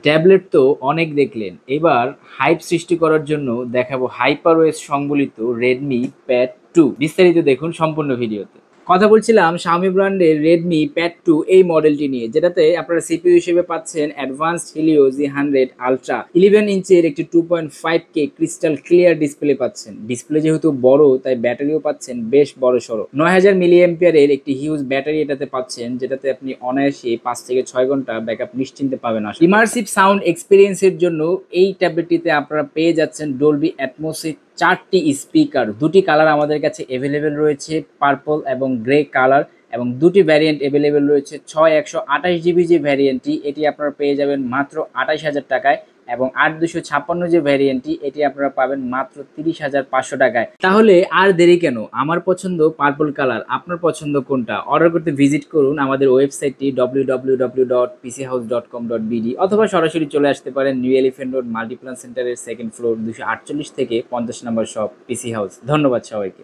Tablet তো অনেক দেখলেন, এবার হাইপ সৃষ্টি করার জন্য দেখাবো হাইপারওয়েস সংবলিত রেডমি প্যাড 2। বিস্তারিত দেখুন সম্পূর্ণ ভিডিওতে। কথা বলছিলাম Xiaomi ব্র্যান্ডের রেডমি প্যাড 2 এই মডেলটি নিয়ে, যেটাতে আপনারা সিপিইউ হিসেবে পাচ্ছেন অ্যাডভান্সড Helio G100 Ultra 11 ইঞ্চের একটি 2.5K ক্রিস্টাল ক্লিয়ার ডিসপ্লে পাচ্ছেন। ডিসপ্লে যেহেতু বড় তাই ব্যাটারিও পাচ্ছেন বেশ বড়সড়, 9000 মিলি অ্যাম্পিয়ারের একটি হিউজ ব্যাটারি এটাতে পাচ্ছেন, যেটাতে আপনি অনায়াসে 5 থেকে 6 ঘন্টা ব্যাকআপ নিশ্চিন্তে পাবেন। ইমার্সিভ সাউন্ড এক্সপিরিয়েন্সের জন্য এই ট্যাবলেটটিতে আপনারা পেয়ে যাচ্ছেন ডলবি অ্যাটমসের 4টি স্পিকার। 2টি কালার আমাদের কাছে অ্যাভেলেবেল রয়েছে, পার্পল এবং গ্রে কালার, এবং 2টি ভ্যারিয়েন্ট অ্যাভেলেবেল রয়েছে। 128GB যে ভ্যারিয়েন্টটি এটি আপনারা পেয়ে যাবেন মাত্র 28,000 টাকায়, এবং 8256 যে ভ্যারিয়েন্টটি এটি আপনারা পাবেন মাত্র 30,500 টাকায়। তাহলে আর দেরি কেন? আমার পছন্দ পার্পল কালার, আপনার পছন্দ কোনটা? অর্ডার করতে ভিজিট করুন আমাদের ওয়েবসাইটটি www.pchouse.com.bd, অথবা সরাসরি চলে আসতে পারেন নিউ এলিফ্যান্ট রোড মাল্টিপ্লান সেন্টারের 2nd ফ্লোর 248 থেকে 50 নম্বর শপ পিসি হাউস। ধন্যবাদ সবাইকে।